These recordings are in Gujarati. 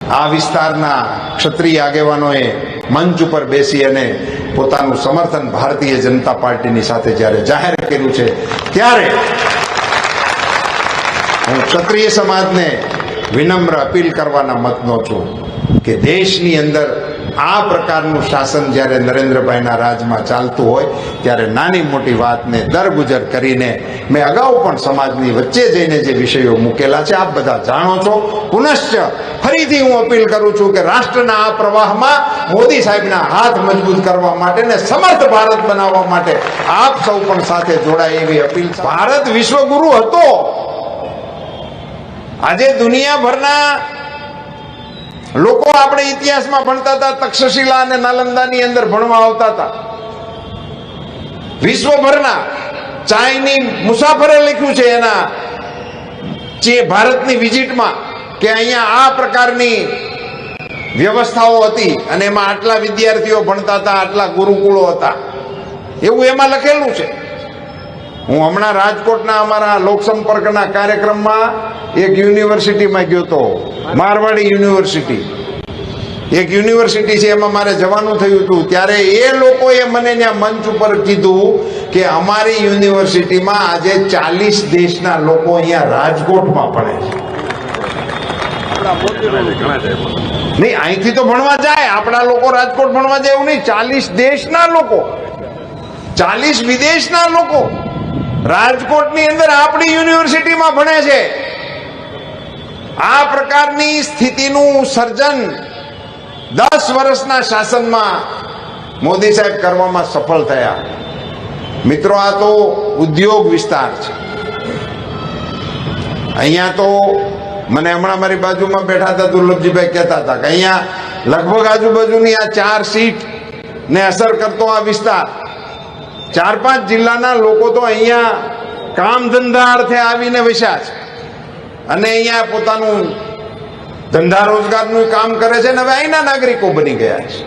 આ વિસ્તારના ક્ષત્રિય આગેવાનોએ મંચ ઉપર બેસી અને પોતાનું સમર્થન ભારતીય જનતા પાર્ટીની સાથે જ્યારે જાહેર કર્યું છે, ત્યારે હું ક્ષત્રિય સમાજને વિનમ્ર અપીલ કરવાના મતનો છું કે દેશની અંદર આ પ્રકારનું શાસન જ્યારે નરેન્દ્રભાઈના રાજમાં ચાલતું હોય ત્યારે નાની મોટી વાતને દરગુજર કરીને મેં અગાઉ પણ સમાજની વચ્ચે જઈને જે વિષયો મૂકેલા છે આપ બધા જાણો છો. પુનશ્ચ ફરીથી હું અપીલ કરું છું કે રાષ્ટ્રના આ પ્રવાહમાં મોદી સાહેબના હાથ મજબૂત કરવા માટે ને સમર્થ ભારત બનાવવા માટે આપ સૌ પણ સાથે જોડાય એવી અપીલ. ભારત વિશ્વગુરુ હતો. આજે દુનિયાભરના લોકો આપણે ઇતિહાસમાં ભણતા હતા, તક્ષશિલા અને નાલંદાની અંદર ભણવા આવતા હતા. વિશ્વભરના ચાઇની મુસાફરે લખ્યું છે એના જે ભારતની વિઝિટમાં કે અહીંયા આ પ્રકારની વ્યવસ્થાઓ હતી અને એમાં આટલા વિદ્યાર્થીઓ ભણતા હતા, આટલા ગુરુકુળો હતા, એવું એમાં લખેલું છે. હું હમણાં રાજકોટના અમારા લોકસંપર્કના કાર્યક્રમમાં એક યુનિવર્સિટીમાં ગયો હતો, મારવાડી યુનિવર્સિટી. એક યુનિવર્સિટી છે, એમાં મારે જવાનું થયું હતું. ત્યારે એ લોકોએ મને ત્યાં મંચ ઉપર કીધું કે અમારી યુનિવર્સિટીમાં આજે 40 દેશના લોકો અહીંયા રાજકોટમાં ભણે છે. નહીં, અહીંથી તો ભણવા જાય, આપણા લોકો રાજકોટ ભણવા જાય એવું નહીં. 40 દેશના લોકો, 40 વિદેશના લોકો રાજકોટની અંદર આપણી યુનિવર્સિટીમાં ભણે છે. આ પ્રકારની સ્થિતિનું સર્જન 10 વર્ષના શાસનમાં મોદી સાહેબ કરવામાં સફળ થયા. મિત્રો, આ તો ઉદ્યોગ વિસ્તાર છે. અહીંયા તો મને હમણાં મારી બાજુમાં બેઠા હતા દુર્લભજીભાઈ કહેતા હતા કે અહીંયા લગભગ આજુબાજુની આ 4 સીટ ને અસર કરતો આ વિસ્તાર, 4-5 જિલ્લાના લોકો તો અહીંયા કામ ધંધા અર્થે આવીને વસ્યા છે અને અહીંયા પોતાનું ધંધા રોજગારનું કામ કરે છે ને હવે અહીંના નાગરિકો બની ગયા છે.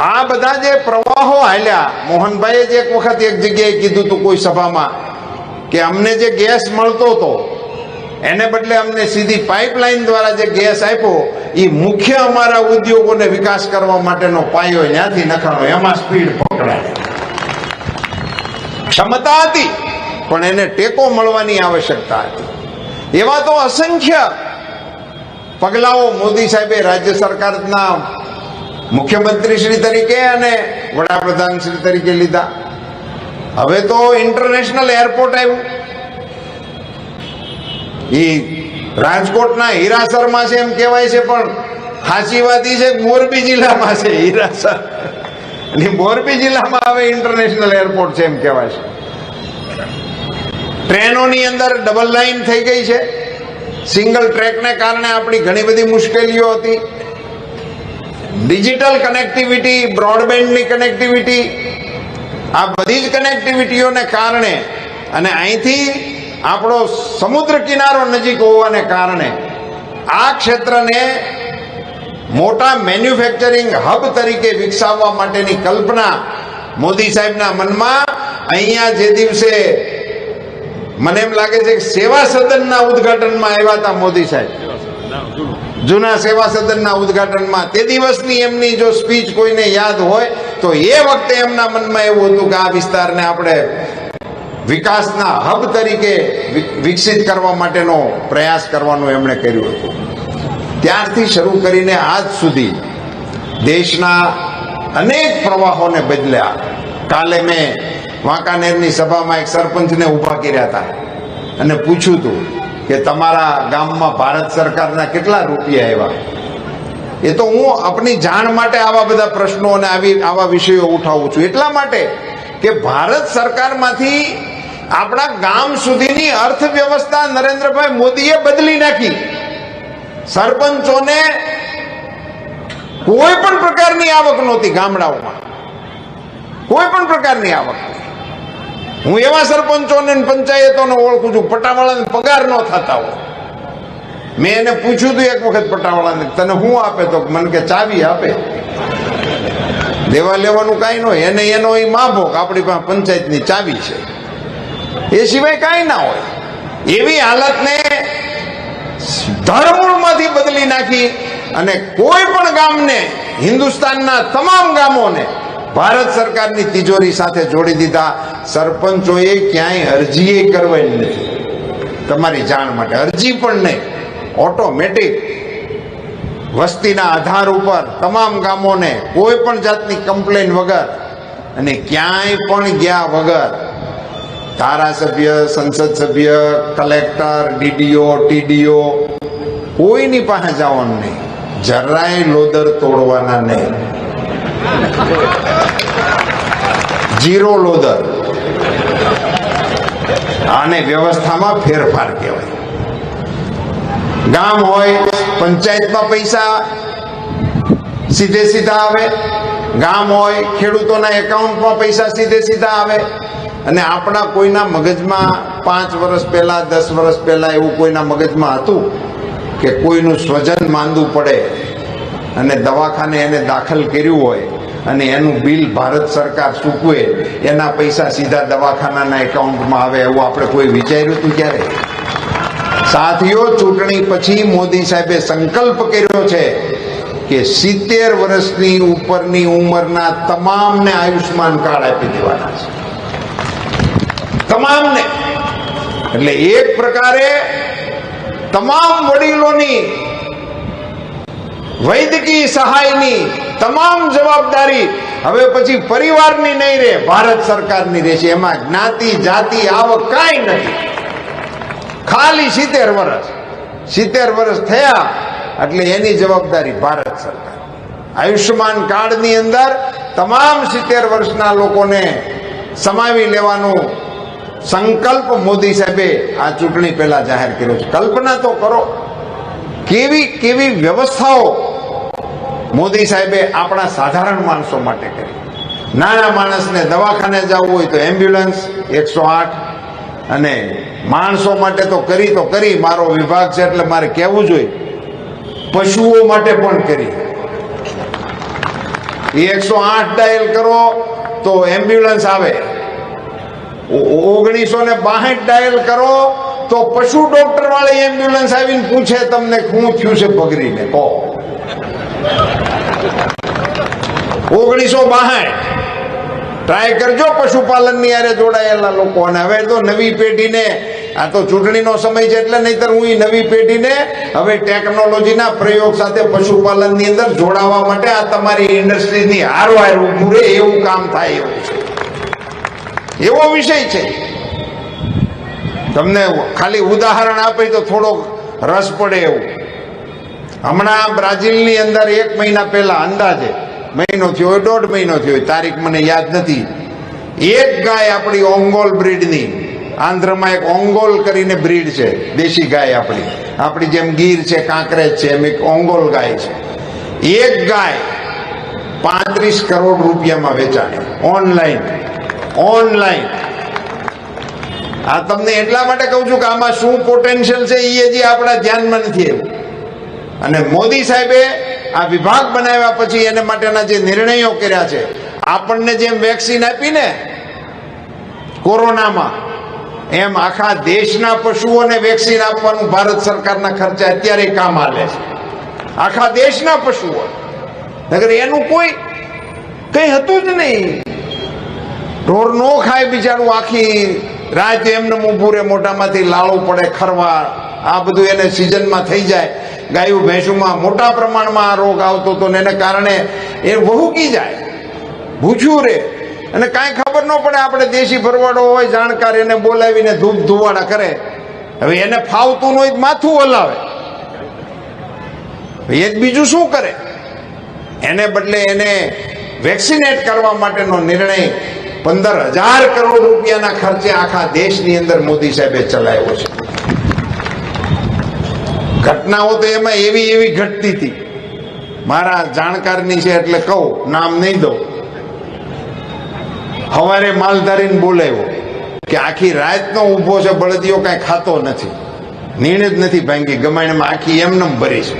આ બધા જે પ્રવાહો હાલ્યા, મોહનભાઈએ જ એક વખત એક જગ્યાએ કીધું હતું કોઈ સભામાં કે અમને જે ગેસ મળતો હતો એને બદલે અમને સીધી પાઇપલાઇન દ્વારા જે ગેસ આપ્યો એ મુખ્ય અમારા ઉદ્યોગોને વિકાસ કરવા માટેનો પાયો ત્યાંથી નખાણો, એમાં સ્પીડ પકડાય. ક્ષમતા હતી પણ એને ટેકો મળવાની આવશ્યકતા હતી. એવા તો અસંખ્ય પગલાઓ મોદી સાહેબે રાજ્ય સરકારના મુખ્યમંત્રી શ્રી તરીકે અને વડાપ્રધાન શ્રી તરીકે લીધા. હવે તો ઇન્ટરનેશનલ એરપોર્ટ આવ્યું. એ રાજકોટના હીરાસરમાં છે એમ કહેવાય છે, પણ સાચી વાત એ છે મોરબી જિલ્લામાં છે હીરાસર. મોરબી જિલ્લામાં હવે ઇન્ટરનેશનલ એરપોર્ટ છે એમ કહેવાય છે. ટ્રેનોની અંદર ડબલ લાઇન થઈ ગઈ છે. સિંગલ ટ્રેકને કારણે આપણી ઘણી બધી મુશ્કેલીઓ હતી. ડિજિટલ કનેક્ટિવિટી, બ્રોડબેન્ડની કનેક્ટિવિટી, આ બધી જ કનેક્ટિવિટીઓને કારણે અને અહીંથી આપણો સમુદ્ર કિનારો નજીક હોવાને કારણે આ ક્ષેત્રને મોટા મેન્યુફેક્ચરિંગ હબ તરીકે વિકસાવવા માટેની કલ્પના મોદી સાહેબના મનમાં અહીંયા જે દિવસે મને એમ લાગે છે કે સેવા સદનના ઉદ્ઘાટનમાં આવ્યા હતા મોદી સાહેબ, જૂના સેવા સદનના ઉદ્ઘાટનમાં, તે દિવસની એમની જો સ્પીચ કોઈને યાદ હોય તો એ વખતે એમના મનમાં એવું હતું કે આ વિસ્તારને આપણે વિકાસના હબ તરીકે વિકસિત કરવા માટેનો પ્રયાસ કરવાનું એમણે કર્યું હતું. ત્યારથી શરૂ કરીને આજ સુધી દેશના અનેક પ્રવાહોને બદલ્યા. કાલે મેં વાંકાનેરની સભામાં એક સરપંચને ઊભા કર્યા હતા અને પૂછ્યું હતું કે તમારા ગામમાં ભારત સરકારના કેટલા રૂપિયા આવ્યા. એ તો હું આપની જાણ માટે આવા બધા પ્રશ્નો અને આવા વિષયો ઉઠાવું છું, એટલા માટે કે ભારત સરકારમાંથી આપણા ગામ સુધીની અર્થવ્યવસ્થા નરેન્દ્રભાઈ મોદીએ બદલી નાખી. સરપંચોને કોઈ પણ પ્રકારની આવક નહોતી ગામડાઓમાં, કોઈ પણ પ્રકારની આવક. હું એવા સરપંચોને પંચાયતોને ઓળખું છું પટાવાળાને પગાર ન થતા હોય. મેં એને પૂછ્યું હતું એક વખત પટાવાળાને, તને શું આપે? તો મને કે ચાવી આપે. દેવા લેવાનું કાંઈ ન હોય, એને એનો એ માભોક આપણી પાસે પંચાયતની ચાવી છે, એ સિવાય કાંઈ ના હોય. એવી હાલતને ધરમૂળમાંથી બદલી નાખી અને કોઈ પણ ગામને, હિન્દુસ્તાનના તમામ ગામોને ભારત સરકારની તિજોરી સાથે જોડી દીધા. સરપંચોએ ક્યાંય અરજી કરવાની નથી, તમારી જાણ માટે. અરજી પણ નહીં, ઓટોમેટિક વસ્તીના આધાર ઉપર તમામ ગામોને કોઈ પણ જાતની કમ્પ્લેન વગર અને ક્યાંય પણ ગયા વગર ધારાસભ્ય, સંસદ સભ્ય, કલેક્ટર, ડીડીઓ, ટીડીઓ કોઈની પાસે જવાનું નહીં, જરાય લોદર તોડવાના નહીં, જીરો લોદર. આને વ્યવસ્થામાં ફેરફાર કહેવાય. ગામ હોય, પંચાયતમાં પૈસા સીધે સીધા આવે, ગામ હોય, ખેડૂતોના એકાઉન્ટમાં પૈસા સીધે સીધા આવે. અને આપણા કોઈના મગજમાં 5 વર્ષ પહેલા, 10 વર્ષ પહેલા એવું કોઈના મગજમાં હતું કે કોઈનું સ્વજન માંદું પડે અને દવાખાને એને દાખલ કર્યું હોય અને એનું બિલ ભારત સરકાર ચૂકવે, એના પૈસા સીધા દવાખાનાના એકાઉન્ટમાં આવે, એવું આપણે કોઈ વિચાર્યું હતું ક્યારે? સાથીઓ, ચૂંટણી પછી મોદી સાહેબે સંકલ્પ કર્યો છે કે 70 વર્ષની ઉપરની ઉંમરના તમામને આયુષ્માન કાર્ડ આપી દેવાના છે, તમામને. એટલે એક પ્રકારે તમામ વડીલોની વૈદ્યકીય સહાયની તમામ જવાબદારી હવે પછી પરિવારની નહીં રહે, ભારત સરકારની રહેશે. એમાં જ્ઞાતિ, જાતિ, આવક કાંઈ નથી. ખાલી 70 વર્ષ, 70 વર્ષ થયા એટલે એની જવાબદારી ભારત સરકાર. આયુષ્યમાન કાર્ડની અંદર તમામ 70 વર્ષના લોકોને સમાવી લેવાનું સંકલ્પ મોદી સાહેબે આ ચૂંટણી પહેલા જાહેર કર્યો છે. કલ્પના તો કરો કેવી કેવી વ્યવસ્થાઓ મોદી સાહેબે આપણા સાધારણ માણસો માટે કરી. નાના માણસને દવાખાને જવું હોય તો એમ્બ્યુલન્સ, 108, અને માણસો માટે તો કરી, મારો વિભાગ છે એટલે મારે કહેવું જોઈએ, પશુઓ માટે પણ કરી. 108 ડાયલ કરો તો એમ્બ્યુલન્સ આવે, 1962 ડાયલ કરો તો પશુ ડોક્ટર વાળી એમ્બ્યુલન્સ આવીને પૂછે તમને શું થયું છે પગરીને, કહો. 1962 ટ્રાય કરજો પશુપાલનની યારે જોડાયેલા લોકો. અને હવે તો નવી પેઢીને, આ તો ચૂંટણીનો સમય છે એટલે નહીતર હું નવી પેઢીને હવે ટેકનોલોજીના પ્રયોગ સાથે પશુપાલનની અંદર જોડાવા માટે આ તમારી ઇન્ડસ્ટ્રીની હારવાર ઊભું રહે એવું કામ થાય એવું છે, એવો વિષય છે. તમને ખાલી ઉદાહરણ આપે તો થોડો રસ પડે એવું. હમણાં બ્રાઝિલની અંદર 1 મહિના પહેલા, અંદાજે મહિનો થયો હોય, 1.5 મહિનો થયો હોય, તારીખ મને યાદ નથી, એક ગાય આપણી ઓંગોલ બ્રીડની, આંધ્રમાં એક ઓંગોલ કરીને બ્રીડ છે, દેશી ગાય આપણી જેમ ગીર છે, કાંકરેજ છે, એમ એક ઓંગોલ ગાય છે. એક ગાય 35 કરોડ રૂપિયામાં વેચાણી, ઓનલાઈન. આ તમને એટલા માટે કહું છું કે આમાં શું પોટેન્શિયલ છે એ હજી આપણા ધ્યાનમાં નથી આવ્યું. અને મોદી સાહેબે આ વિભાગ બનાવ્યા પછી એને માટેના જે નિર્ણયો કર્યા છે, આપણને જેમ વેક્સિન આપીને કોરોનામાં, એમ આખા દેશના પશુઓને વેક્સિન આપવાનું ભારત સરકારના ખર્ચે અત્યારે કામ આલે છે, આખા દેશના પશુઓ. નગર એનું કોઈ કઈ હતું જ નહીં. ઢોર નો ખાય બિચારું, આખી રાત એમને ઊભું રહે, મોઢામાંથી લાળું પડે, ખરવા, આ બધું એને સિઝનમાં થઈ જાય. ગાયું ભેંસુમાં મોટા પ્રમાણમાં આ રોગ આવતો હતો ને એને કારણે એ વહુકી જાય, ભૂખ્યું રહે અને કાંઈ ખબર ન પડે. આપણે દેશી ભરવાડો હોય જાણકાર, એને બોલાવીને ધૂપ ધુવાડા કરે. હવે એને ફાવતું હોય માથું હલાવે, એ બીજું શું કરે? એને બદલે એને વેક્સિનેટ કરવા માટેનો નિર્ણય 15,000 કરોડ રૂપિયાના ખર્ચે આખા દેશની અંદર મોદી સાહેબે ચલાવ્યો છે. ઘટનાઓ તો એમાં એવી ઘટતી હતી, મારા જાણકારની છે એટલે કહું, નામ નહીં દઉં. સવારે માલધારીને બોલાવ્યો કે આખી રાતનો ઊભો છે, બળદિયો કાંઈ ખાતો નથી, નીણ જ નથી ભાંગી, ગમાણીમાં આખી એમનેમ ભરી છે.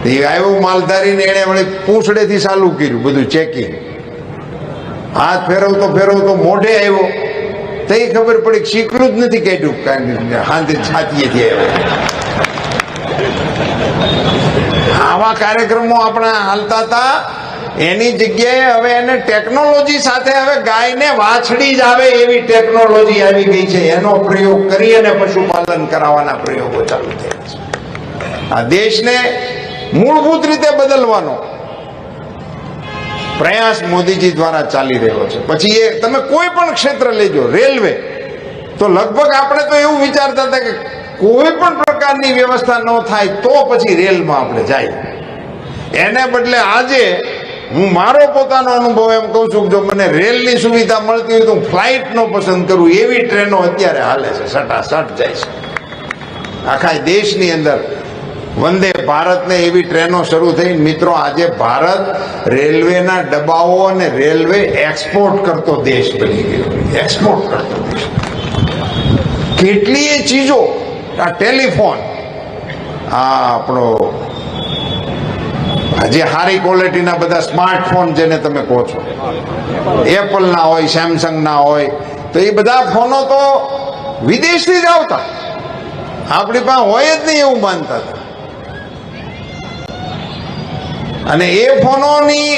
એ આવ્યો માલધારીને, એને વળી પૂંછડેથી ચાલુ કર્યું બધું ચેકિંગ. હાથ ફેરવતો મોઢે આવ્યો તો એ ખબર પડી શીકલું જ નથી કાઢ્યું, હાથે છાતીએથી આવ્યો. આવા કાર્યક્રમો આપણા હાલતા હતા, એની જગ્યાએ હવે એને ટેકનોલોજી સાથે હવે ગાયને વાછડી જ આવે એવી ટેકનોલોજી આવી ગઈ છે. એનો પ્રયોગ કરી અને પશુપાલન કરાવવાના પ્રયોગો ચાલુ થયા છે. આ દેશને મૂળભૂત રીતે બદલવાનો પ્રયાસ મોદીજી દ્વારા ચાલી રહ્યો છે. પછી એ તમે કોઈ પણ ક્ષેત્ર લેજો, રેલવે તો લગભગ આપણે તો એવું વિચારતા હતા કે કોઈ પણ પ્રકારની વ્યવસ્થા ન થાય તો પછી રેલમાં આપણે જાય. એને બદલે આજે હું મારો પોતાનો અનુભવ એમ કહું છું કે જો મને રેલની સુવિધા મળતી હોય તો હું ફ્લાઇટનો પસંદ કરું. એવી ટ્રેનો અત્યારે હાલે છે, સટાસટ જાય છે આખા દેશની અંદર. વંદે ભારતને એવી ટ્રેનો શરૂ થઈ. મિત્રો, આજે ભારત રેલવેના ડબ્બાઓ અને રેલવે એક્સપોર્ટ કરતો દેશ બની ગયો. એક્સપોર્ટ કરતો દેશ. કેટલીય ચીજો, આ ટેલિફોન, આ આપણો જે હારી ક્વોલિટીના બધા સ્માર્ટફોન જેને તમે કહો છો, એપલ ના હોય, સેમસંગ ના હોય, તો એ બધા ફોનો તો વિદેશથી જ આવતા, આપણી પાસે હોય જ નહીં એવું માનતા હતા. અને એ ફોનોની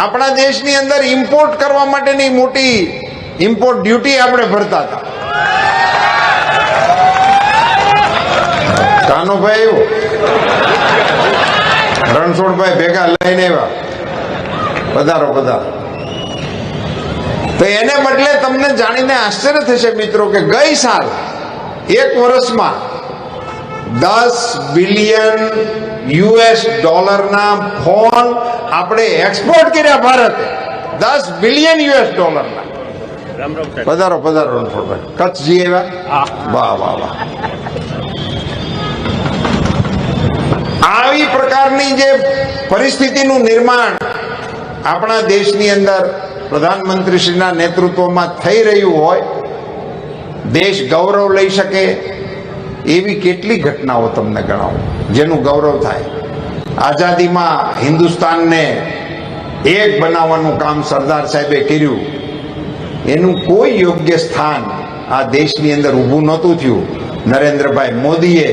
આપણા દેશની અંદર ઇમ્પોર્ટ કરવા માટેની મોટી ઇમ્પોર્ટ ડ્યુટી આપણે ભરતા હતા. કાનુભાઈ એવું રણછોડભાઈ ભેગા લઈને આવ્યા, પધારો પધારો. તો એને બદલે તમને જાણીને આશ્ચર્ય થશે મિત્રો કે ગઈ સાલ એક વર્ષમાં $10 બિલિયન ના ફોન આપણે એક્સપોર્ટ કર્યા ભારતે. $10 બિલિયન ના. પધારો પધારો રણછોડભાઈ. કચ્છજી આવ્યા, વાહ વાહ વાહ. આવી પ્રકારની જે પરિસ્થિતિનું નિર્માણ આપણા દેશની અંદર પ્રધાનમંત્રીશ્રીના નેતૃત્વમાં થઈ રહ્યું હોય, દેશ ગૌરવ લઈ શકે એવી કેટલી ઘટનાઓ તમને ગણાવો જેનું ગૌરવ થાય. આઝાદીમાં હિન્દુસ્તાનને એક બનાવવાનું કામ સરદાર સાહેબે કર્યું, એનું કોઈ યોગ્ય સ્થાન આ દેશની અંદર ઊભું નહોતું થયું. નરેન્દ્રભાઈ મોદીએ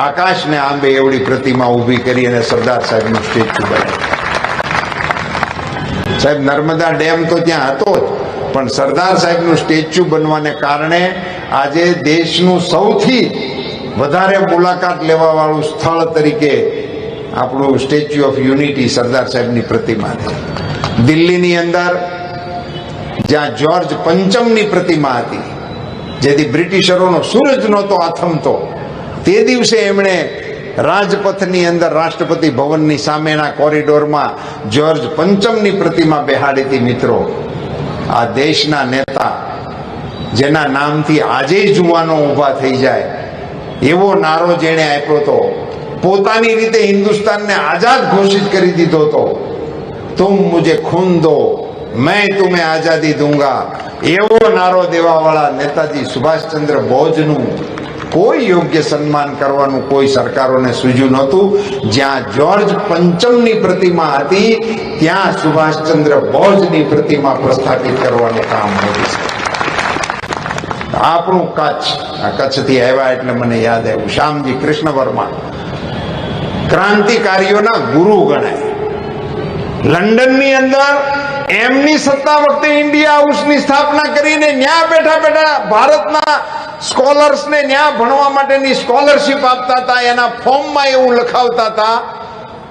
આકાશને આંબે એવડી પ્રતિમા ઊભી કરી અને સરદાર સાહેબનું સ્ટેચ્યુ બનાવ્યું. સાહેબ, નર્મદા ડેમ તો ત્યાં હતો જ, પણ સરદાર સાહેબનું સ્ટેચ્યુ બનવાને કારણે આજે દેશનું સૌથી વધારે મુલાકાત લેવા વાળું સ્થળ તરીકે આપણું સ્ટેચ્યુ ઓફ યુનિટી સરદાર સાહેબની પ્રતિમા છે. દિલ્હીની અંદર જ્યાં જ્યોર્જ પંચમની પ્રતિમા હતી, જેથી બ્રિટિશરોનો સૂરજ નહોતો આથમતો, તે દિવસે એમણે રાજપથની અંદર રાષ્ટ્રપતિ ભવનની સામેના કોરિડોરમાં જ્યોર્જ પંચમની પ્રતિમા બેહાડી હતી. મિત્રો, આ દેશના નેતા જેના નામથી આજે જુવાનો ઊભા થઈ જાય એવો નારો જેણે આપ્યો હતો, પોતાની રીતે હિન્દુસ્તાનને આઝાદ ઘોષિત કરી દીધો હતો, તુમ મુझे ખૂન દો मैं तुम्हें आजादी दूंगा, એવો નારો દેવાવાળા નેતાજી સુભાષચંદ્ર બોઝનું કોઈ યોગ્ય સન્માન કરવાનું કોઈ સરકારોને સૂઝ્યું નહોતું. જ્યાં જ્યોર્જ પંચમની પ્રતિમા હતી ત્યાં સુભાષચંદ્ર બોઝની પ્રતિમા પ્રસ્થાપિત કરવાનું કામ મોદી છે. આપણું કચ્છ, આ કચ્છથી આવ્યા એટલે મને યાદ આવ્યું, શ્યામજી કૃષ્ણ વર્મા ક્રાંતિકારીઓના ગુરુ ગણાય. લંડનની અંદર એમની સત્તા વખતે ઇન્ડિયા હાઉસની સ્થાપના કરીને ન્યા બેઠા બેઠા ભારતના સ્કોલર્સને ન્યા ભણવા માટેની સ્કોલરશીપ આપતા હતા. એના ફોર્મમાં એવું લખાવતા હતા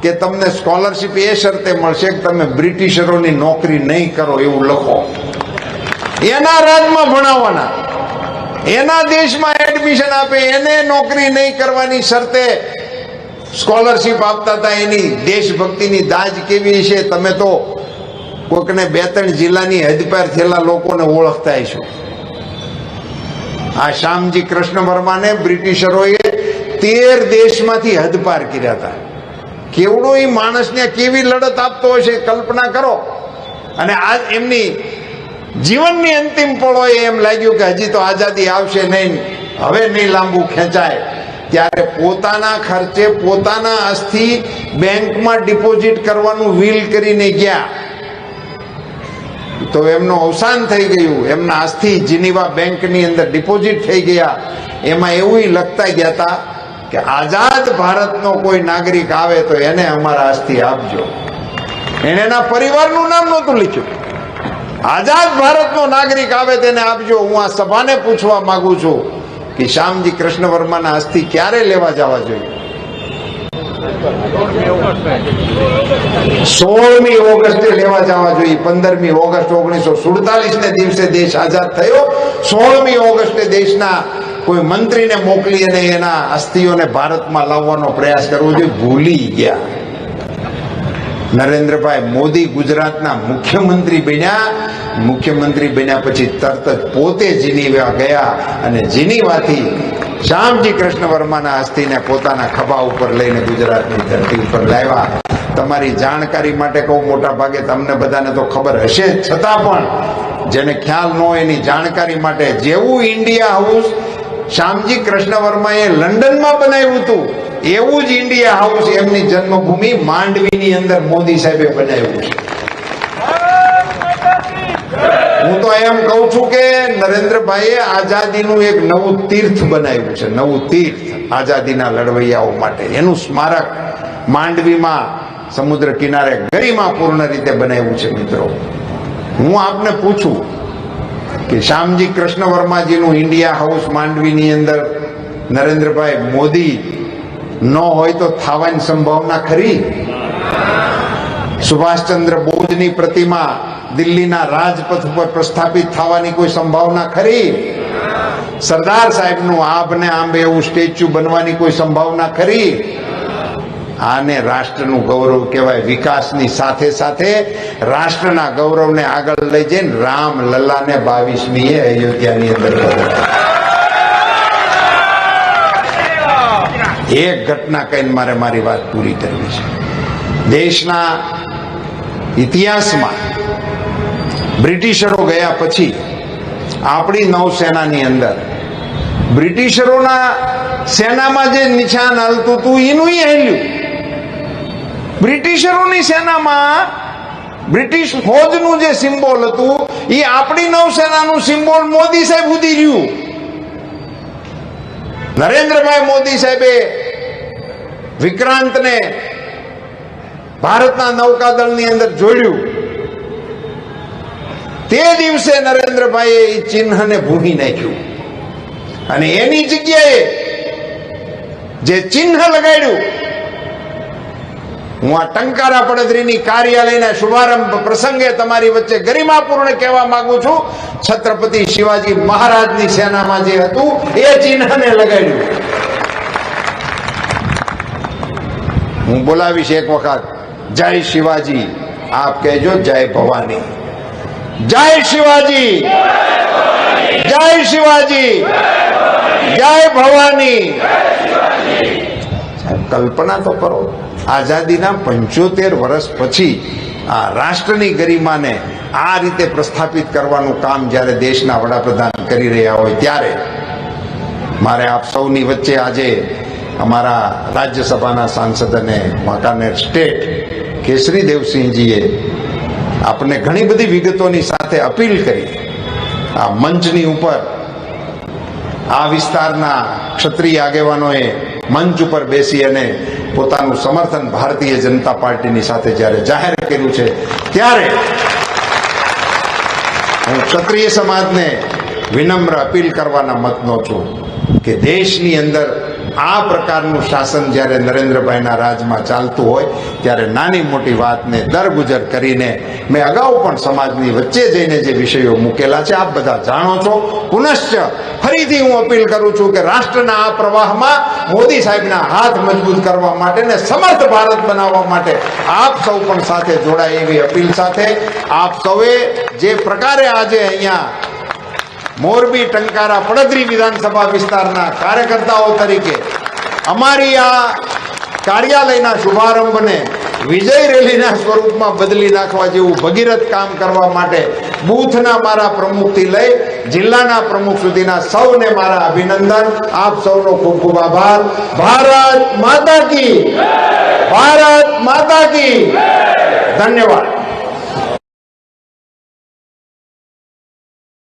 કે તમને સ્કોલરશીપ એ શરતે મળશે કે તમે બ્રિટિશરોની નોકરી નહીં કરો, એવું લખો. એના રાજમાં ભણાવવાના, એના દેશમાં એડમિશન આપે, એને નોકરી નહીં કરવાની શરતે સ્કોલરશીપ આપતા હતા. એની દેશભક્તિની દાજ કેવી છે, તમે તો કોઈકને 2-3 જિલ્લાની હદપાર થયેલા લોકોને ઓળખતા હશો. આ શ્યામજી કૃષ્ણ વર્માને બ્રિટિશરોએ 13 દેશમાંથી હદપાર કર્યા હતા. કેવડો એ માણસને કેવી લડત આપતો હશે કલ્પના કરો. અને આ એમની જીવનની અંતિમ પળોએ એમ લાગ્યું કે હજી તો આઝાદી આવશે નહીં, હવે નહીં લાંબુ ખેંચાય, ત્યારે પોતાના ખર્ચે પોતાના અસ્થિ બેંકમાં ડિપોઝિટ કરવાનું વિલ કરીને ગયા. તો એમનું અવસાન થઈ ગયું, એમના અસ્થિ જીનીવા બેંકની અંદર ડિપોઝિટ થઈ ગયા. એમાં એવું લખતા ગયા હતા કે આઝાદ ભારતનો કોઈ નાગરિક આવે તો એને અમારા અસ્થિ આપજો. એને એના પરિવારનું નામ નહોતું લખ્યું. આઝાદ ભારતનો નાગરિક આવે તેને આપજો. હું આ સભાને પૂછવા માંગુ છું કે શ્યામજી કૃષ્ણ વર્માના અસ્થિ ક્યારે લેવા જવા જોઈએ? 16મી ઓગસ્ટે લેવા જવા જોઈએ. 15મી ઓગસ્ટ 1947 ને દિવસે દેશ આઝાદ થયો. 16મી ઓગસ્ટે દેશના કોઈ મંત્રીને મોકલી અને એના અસ્થિઓને ભારતમાં લાવવાનો પ્રયાસ કરવો જોઈએ. ભૂલી ગયા. નરેન્દ્રભાઈ મોદી ગુજરાતના મુખ્યમંત્રી બન્યા. મુખ્યમંત્રી બન્યા પછી તરત જ પોતે જીનીવા ગયા અને જીનીવાથી શ્યામજી કૃષ્ણ વર્માના અસ્થિને પોતાના ખભા ઉપર લઈને ગુજરાતની ધરતી ઉપર લાવ્યા. તમારી જાણકારી માટે કહું, મોટા ભાગે તમને બધાને તો ખબર હશે, છતાં પણ જેને ખ્યાલ ન હોય એની જાણકારી માટે, જેવું ઇન્ડિયા હાઉસ શ્યામજી કૃષ્ણ વર્માએ લંડનમાં બનાવ્યું હતું એવું જ ઇન્ડિયા હાઉસ એમની જન્મભૂમિ માંડવીની અંદર મોદી સાહેબે બનાવ્યું છે. હું તો એમ કહું છું કે નરેન્દ્રભાઈએ આઝાદીનું એક નવું તીર્થ બનાવ્યું છે. નવું તીર્થ આઝાદીના લડવૈયાઓ માટે. એનું સ્મારક માંડવીમાં સમુદ્ર કિનારે ગરિમાપૂર્ણ રીતે બનાવ્યું છે. મિત્રો, હું આપને પૂછું કે શ્યામજી કૃષ્ણ વર્માજીનું ઇન્ડિયા હાઉસ માંડવીની અંદર નરેન્દ્રભાઈ મોદી ન હોય તો થવાની સંભાવના ખરી? સુભાષચંદ્ર બોઝની પ્રતિમા દિલ્હીના રાજપથ ઉપર પ્રસ્થાપિત થવાની કોઈ સંભાવના ખરી? સરદાર સાહેબનું આભને આંબે એવું સ્ટેચ્યુ બનવાની કોઈ સંભાવના ખરી? આને રાષ્ટ્રનું ગૌરવ કહેવાય. વિકાસની સાથે સાથે રાષ્ટ્રના ગૌરવને આગળ લઈ જઈને રામ લલ્લાને 22મીએ અયોધ્યાની અંદર એક ઘટના કહીને મારે મારી વાત પૂરી કરવી છે. દેશના ઇતિહાસમાં બ્રિટિશરો ગયા પછી આપણી નૌસેનાની અંદર બ્રિટિશરોના સેનામાં જે નિશાન હાલતું હતું એનું હાલ્યું. બ્રિટિશરોની સેનામાં બ્રિટિશ ફૌજનું જે સિમ્બોલ હતું એ આપણી નૌસેનાનું સિમ્બોલ મોદી સાહેબ સુધી રહ્યું. નરેન્દ્રભાઈ મોદી સાહેબે વિક્રાંતને ભારતના નૌકાદળની અંદર જોડ્યું. તે દિવસે નરેન્દ્રભાઈએ એ ચિહ્નને ભૂંસી નાખ્યું અને એની જગ્યાએ જે ચિહ્ન લગાડ્યું, હું આ ટંકારા પડદરીની કાર્યાલયના શુભારંભ પ્રસંગે તમારી વચ્ચે ગરિમાપૂર્ણ કહેવા માંગુ છું, છત્રપતિ શિવાજી મહારાજની સેનામાં જે હતું એ ચિહ્નને લગાડ્યું. હું બોલાવીશ એક વખત, જય શિવાજી. આપ કહેજો જય ભવાની. જય શિવાજી, જય શિવાજી, જય ભવાની. કલ્પના તો કરો, આઝાદીના 75 વર્ષ પછી આ રાષ્ટ્રની ગરિમાને આ રીતે પ્રસ્થાપિત કરવાનું કામ જ્યારે દેશના વડાપ્રધાન કરી રહ્યા હોય ત્યારે મારે આપ સૌની વચ્ચે આજે અમારા રાજ્યસભાના સાંસદ અને વાંકાનેર સ્ટેટ કેસરી દેવસિંહજીએ આપને ઘણી બધી વિગતોની સાથે અપીલ કરી. આ મંચની ઉપર આ વિસ્તારના ક્ષત્રિય આગેવાનોએ મંચ ઉપર બેસી અને પોતાનું સમર્થન ભારતીય જનતા પાર્ટીની સાથે જ્યારે જાહેર કર્યું છે ત્યારે હું ક્ષત્રિય સમાજને વિનમ્ર અપીલ કરવાના મતનો છું કે દેશની અંદર આ પ્રકારનું શાસન જ્યારે નરેન્દ્રભાઈના રાજમાં ચાલતું હોય ત્યારે નાની મોટી વાતને દરગુજર કરીને મેં અગાઉ પણ સમાજની વચ્ચે જઈને જે વિષયો મૂકેલા છે આપ બધા જાણો છો. પુનશ્ચ ફરીથી હું અપીલ કરું છું કે રાષ્ટ્રના આ પ્રવાહમાં મોદી સાહેબના હાથ મજબૂત કરવા માટે ને સમર્થ ભારત બનાવવા માટે આપ સૌ પણ સાથે જોડાય એવી અપીલ સાથે આપ સૌએ જે પ્રકારે આજે અહીંયા મોરબી ટંકારા પડદરી વિધાનસભા વિસ્તારના કાર્યકર્તાઓ તરીકે અમારી આ કાર્યાલયના શુભારંભને વિજય રેલીના સ્વરૂપમાં બદલી નાખવા જેવું ભગીરથ કામ કરવા માટે બૂથના મારા પ્રમુખથી લઈ જિલ્લાના પ્રમુખ સુધીના સૌને મારા અભિનંદન. આપ સૌનો ખૂબ ખૂબ આભાર. ભારત માતા કી, ભારત માતા કી. ધન્યવાદ.